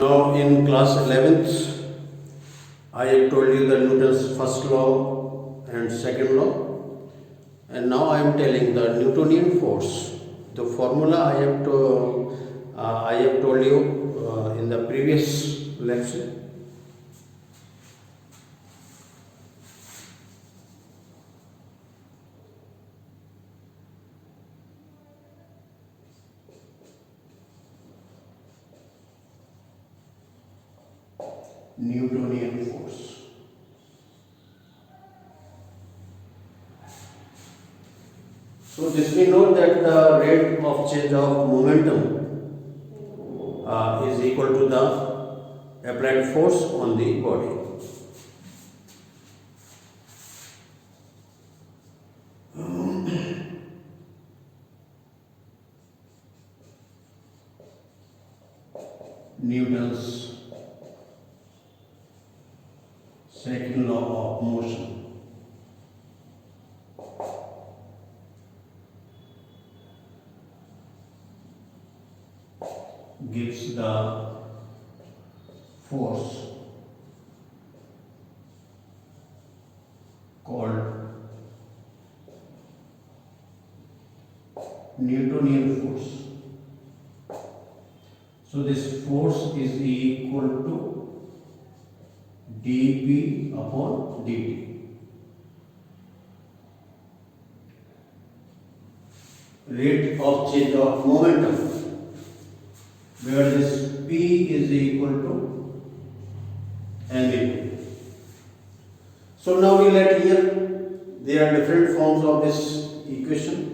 Now in class 11th, I have told you the Newton's first law and second law, and now I am telling the Newtonian force. The formula I have told you in the previous lecture. Newtonian force. So this we know that the rate of change of momentum is equal to the applied force on the body. Newton's second law of motion. Gives the force called Newtonian force. So this force is equal to dP upon dt. Rate of change of momentum, where this P is equal to ma. So now we let here, there are different forms of this equation.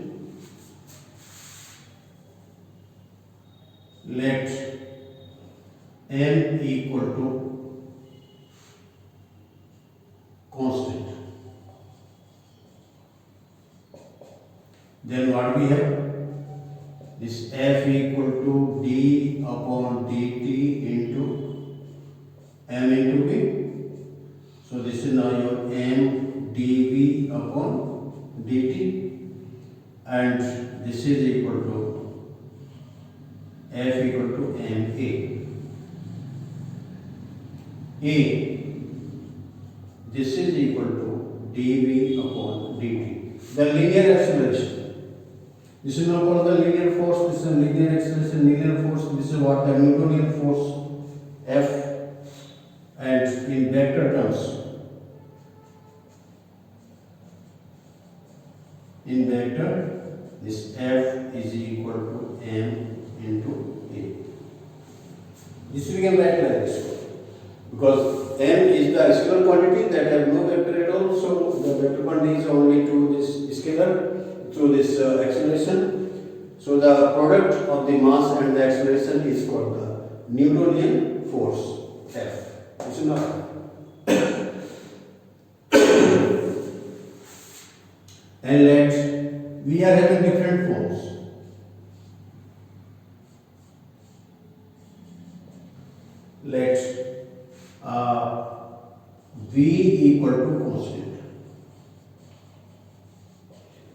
Let m equal to constant. Then what we have? This F equal to d upon dt into m into v. So this is now your m dv upon dt, and this is equal to F equal to ma. This is equal to dv upon dt. The linear acceleration. This is now called the linear force. This is a linear acceleration, linear force. This is what the Newtonian force F, and in vector terms, in vector, this F is equal to m into a. This we can write like this, because m is the scalar quantity that have no vector at all. So the vector quantity is only to this scalar through this acceleration. So the product of the mass and the acceleration is called the Newtonian force F. This is not. And let we are having different forms. Let v equal to constant.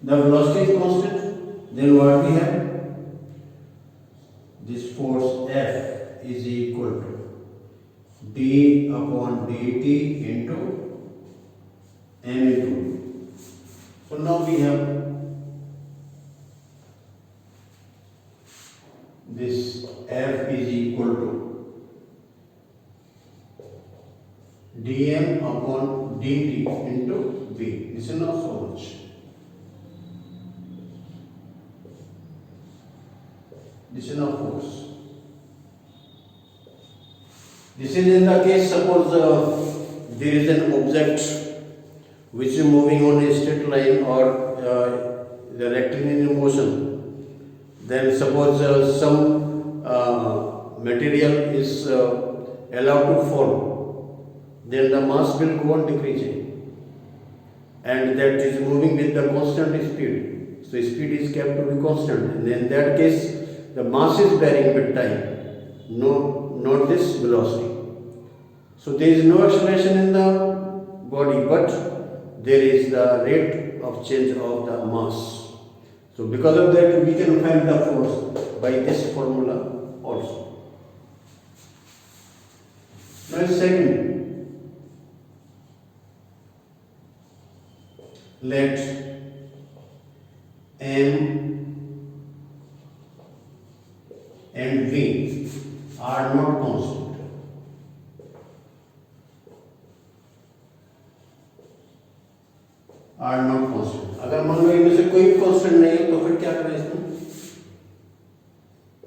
The velocity is constant. Then what we have? This force F is equal to d upon dt into m into v. So now we have this F is equal to dm upon dt into v. This is not so much. This is not force. This is in the case, suppose there is an object which is moving on a straight line or the rectilinear in motion. Then suppose some material is allowed to fall. Then the mass will go on decreasing, and that is moving with the constant speed. So speed is kept to be constant, and in that case the mass is varying with time, not this velocity. So there is no acceleration in the body, but there is the rate of change of the mass. So because of that, we can find the force by this formula also. Now second, let M and V are not constant. Are not constant. अगर मान लो इनमें से कोई भी constant नहीं है तो फिर क्या करें इसमें?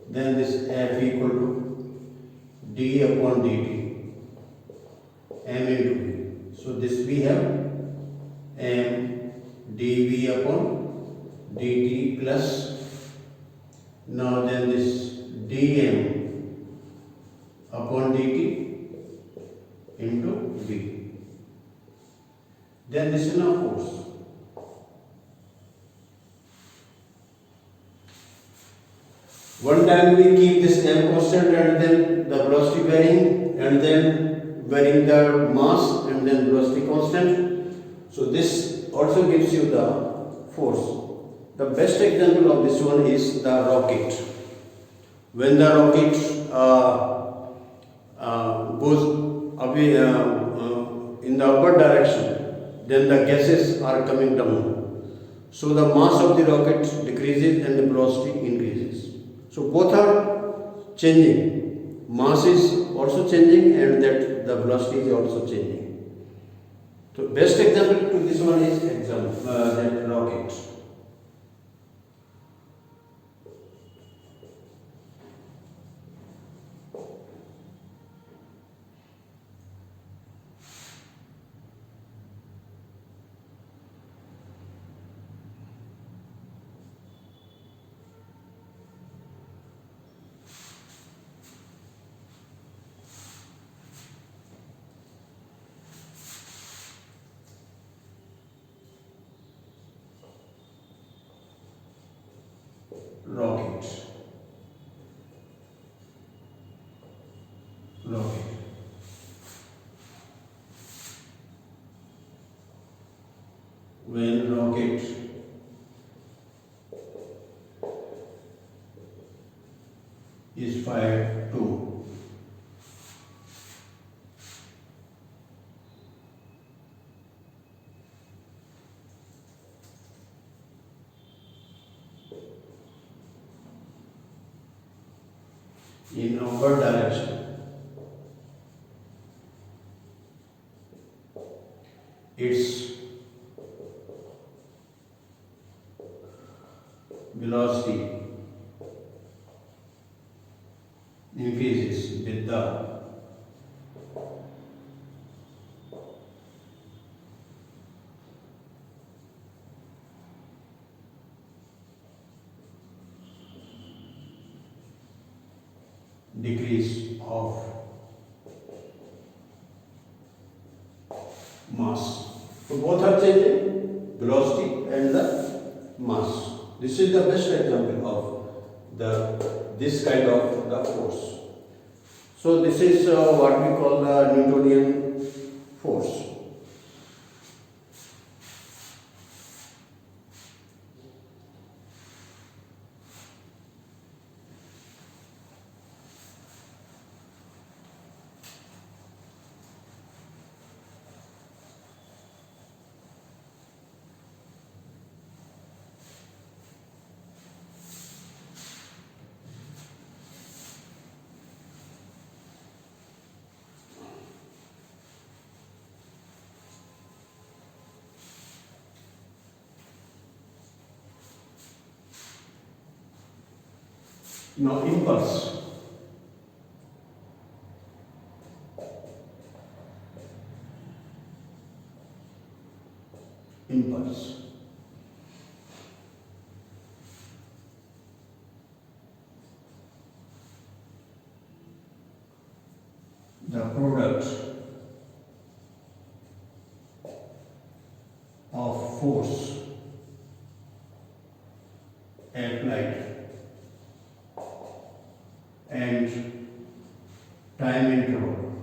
Then this F equal to d upon dt, M into V. So this we have M dV upon dt plus, now then this dm upon dt into V. Then this is now force. One time we keep this m constant and then the velocity varying and then varying the mass and then velocity constant. So this also gives you the force. The best example of this one is the rocket. When the rocket goes away in the upward direction, then the gases are coming down. So the mass of the rocket decreases and the velocity increases. So both are changing. Mass is also changing and that the velocity is also changing. So best example to this one is that rocket. Rocket. When rocket is fired to in upward direction, its velocity increases with the decrease of mass. So both are changing, velocity and the mass. This is the best example of this kind of the force. So this is what we call the Newtonian force. Now impulse. The product of force applied and time interval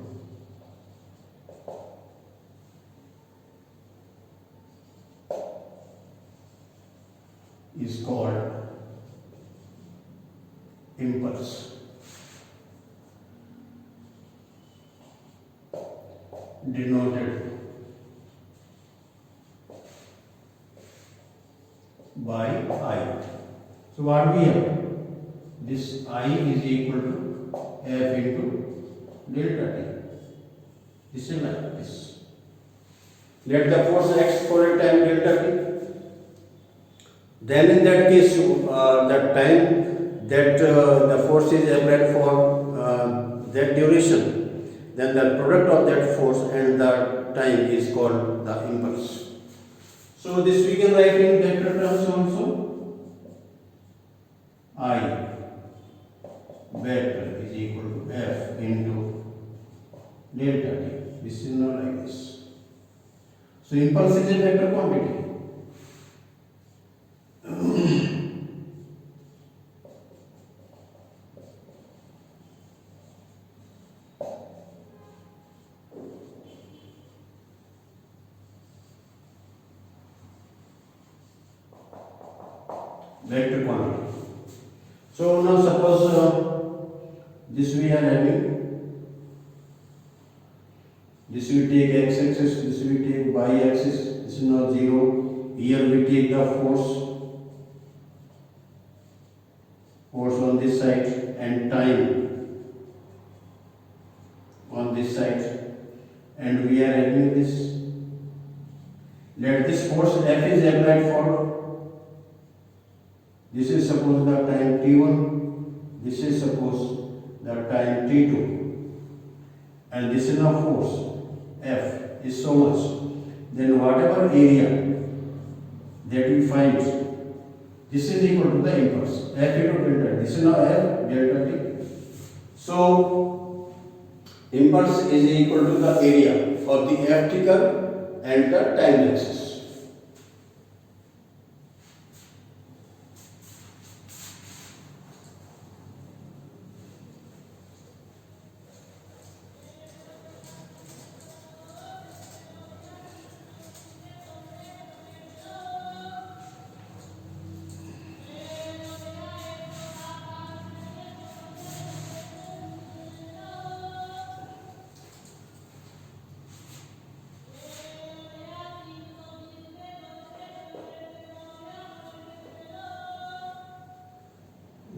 is called impulse. denoted by I. So what we have? This I is equal to F into delta T. This is like this. Let the force X for a time delta T. Then in that case, the time that the force is applied for that duration, then the product of that force and the time is called the impulse. So this we can write in vector terms also. I vector is equal to F into delta T. This is not like this. So impulse is a vector quantity. Vector quantity. So now suppose this we are having, this we take x axis, this we take y axis, this is now 0. Here we take the force on this side and time on this side, and we are having this. Let this force F is applied for. This is suppose the time t1, this is suppose the time t2, and this is now force F is so much. Then whatever area that we find, this is equal to the impulse F into delta. This is now F delta t. So impulse is equal to the area of the F curve and the time axis.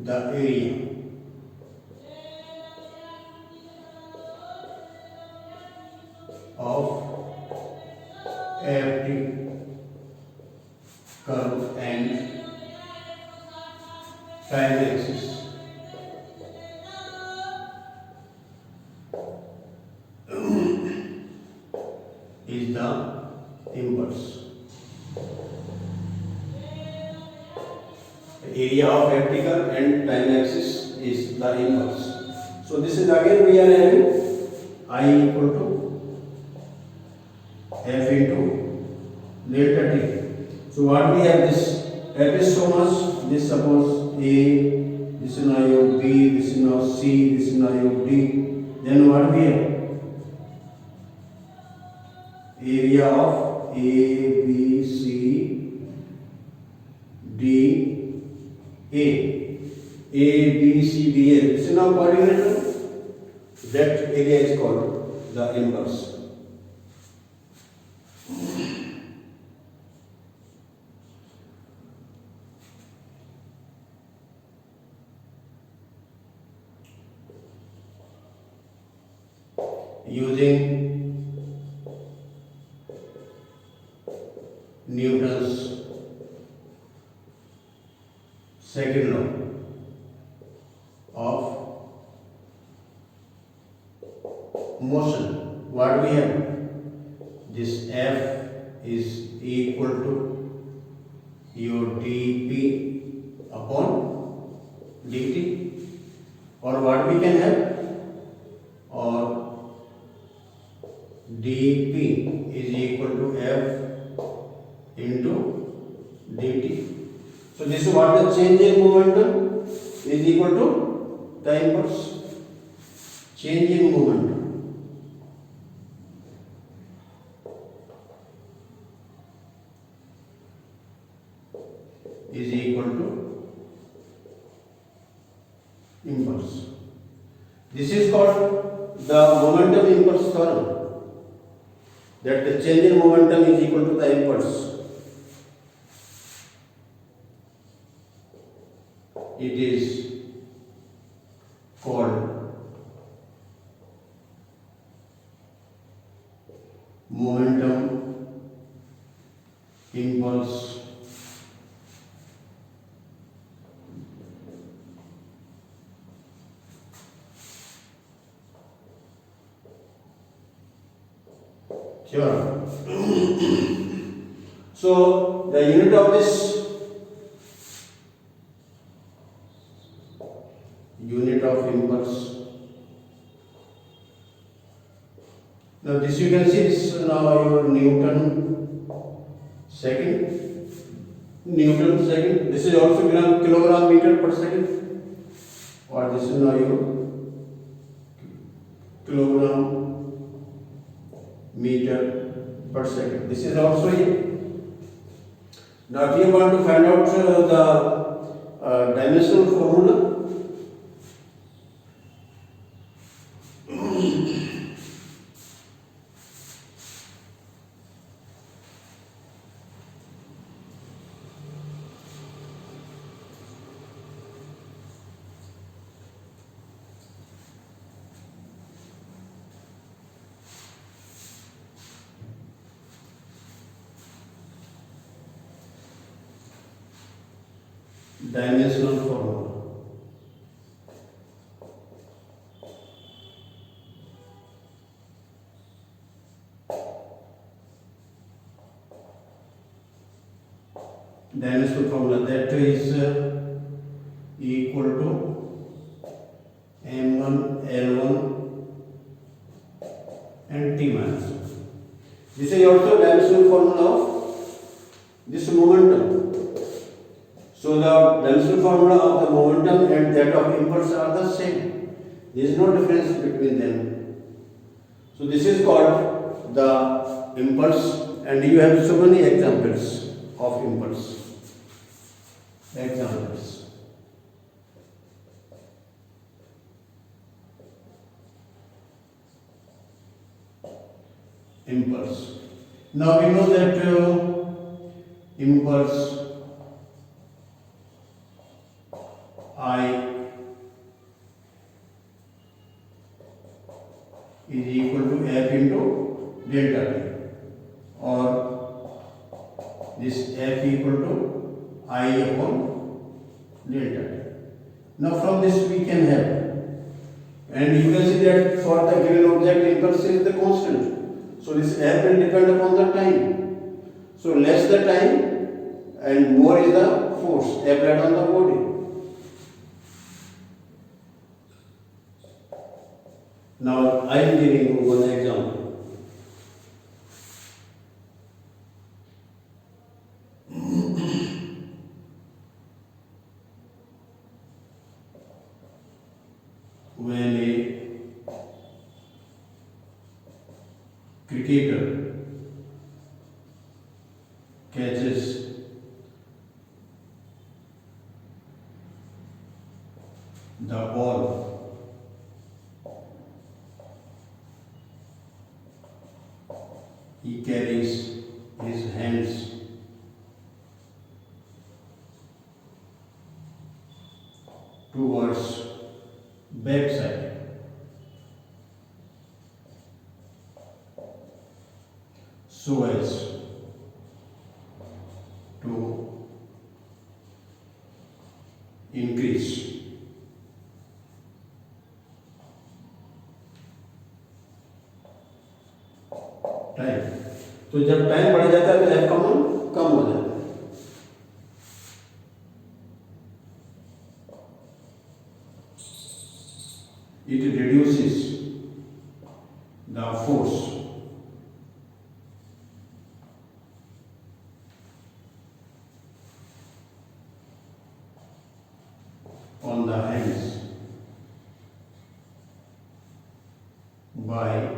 The area of FT curve and time axis is the impulse. Area of vertical and time axis is the impulse. So this is again we are having I equal to F into delta T. So what we have, this F is so much, this suppose A, this is now your B, this is now C, this is now your D. Then what we have? Area of A, B, C, D, A, B, C, D, A. This is now coordinate. That area is called the impulse. Using Newton's second law of motion, what we have? This F is equal to your dP upon dt, or what we can have, or dP is equal to F into dt. So this is what the change in momentum is equal to the impulse. Change in momentum is equal to impulse. This is called the momentum impulse theorem. that the change in momentum is equal to the impulse. It is called momentum impulse theorem. So the unit of this unit of impulse. Now this you can see, this now your Newton second. This is also kilogram meter per second, or this is now your kilogram meter per second. This is also here. Now if you want to find out the dimensional formula, dimensional formula. Dimensional formula, that is equal to m1 l1 and t minus. This is also dimensional formula of this momentum. So the dimensional formula of the momentum and that of impulse are the same. There is no difference between them. So this is called the impulse, and you have so many examples of impulse. Examples. Impulse. Now we know that impulse I is equal to F into delta T, or this F equal to I upon delta T. Now from this we can have, and you can see that for the given object impulse is the constant. So this F will depend upon the time. So less the time and more is the force applied on the body. Now I am giving you one example. When a cricketer catches the ball, he carries his hands towards backside. So as to increase time. तो जब time बढ़ जाता है तो F का मान कम हो जाता है. It reduces the force on the hands by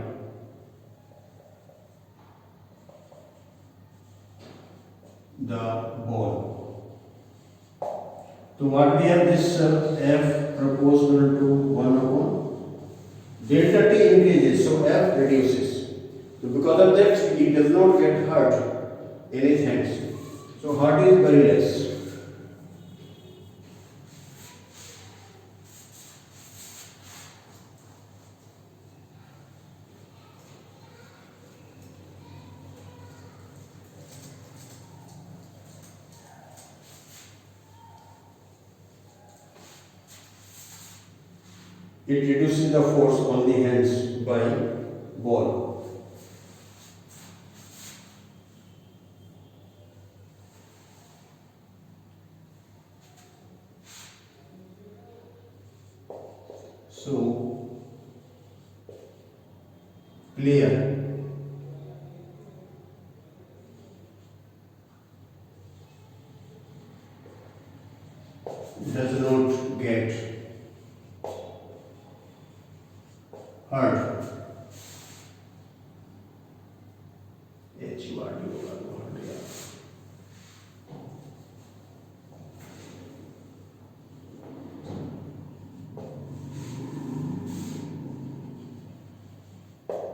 the ball. So what we have, this F proportional to 1 upon delta T increases, so F reduces. So because of that, he does not get hurt in his hands. So hurt is very less. It reduces the force on the hands by ball. So, player does not get hurt.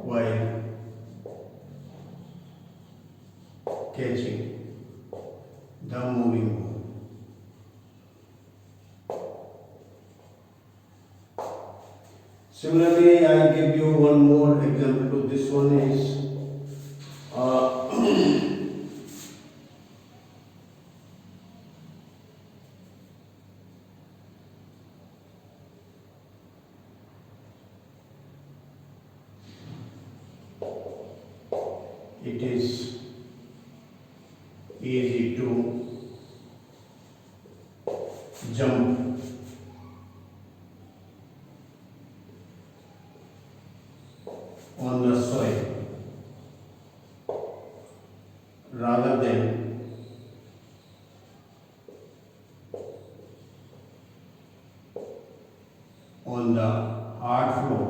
While catching the moving ball. Similarly, I give you one more example. This one is it is easy to jump on the soil rather than on the hard floor.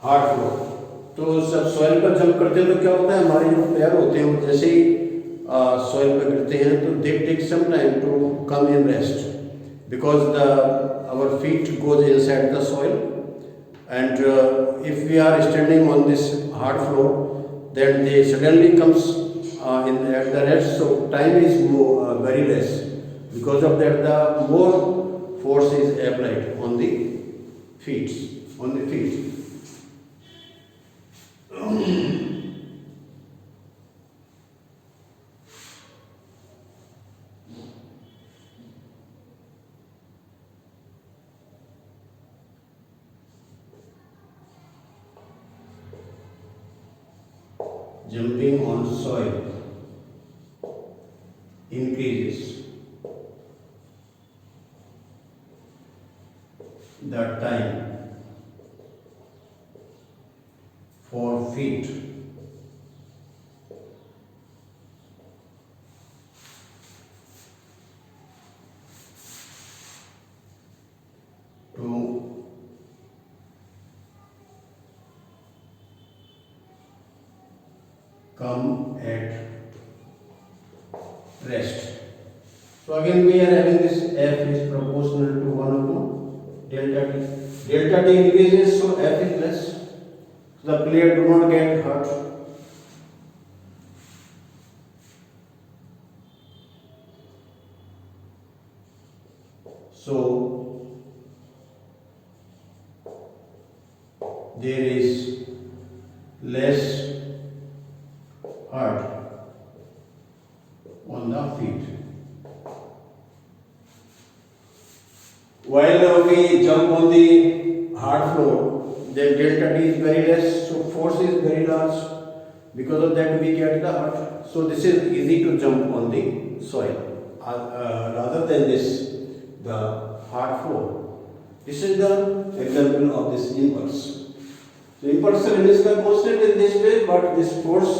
Hard floor तो सब soil पर jump करते हैं तो क्या होता है, हमारे जो पैर होते हैं वो जैसे ही सॉइल पर गिरते हैं तो they take some time to come in rest because the our feet goes inside the soil and if we are standing on this hard floor then they suddenly comes in at the rest, so time is very less. Because of that, the more force is applied on the feet. Jumping on soil increases the time for feet to come at rest. So again we are having this F is proportional to 1 upon delta T. Delta T increases, so F is less. So the player do not get hurt. So there is less hurt on the feet. While we jump on the hard floor, then delta T is very less, so force is very large. Because of that, we get the hurt. So this is easy to jump on the soil rather than the hard floor. This is the example of this impulse. So impulse release is constant in this way, but this force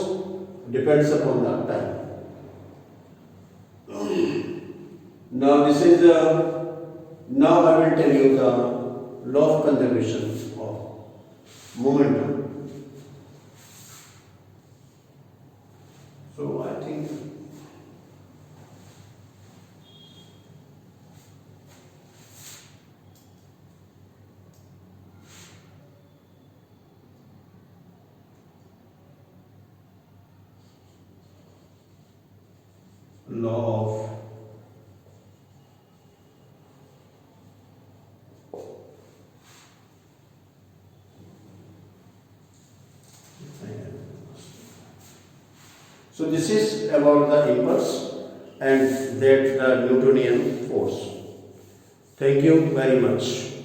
depends upon the time. Now this is now I will tell you the law of conservation of momentum. So I think law of So this is about the impulse and that the Newtonian force. Thank you very much.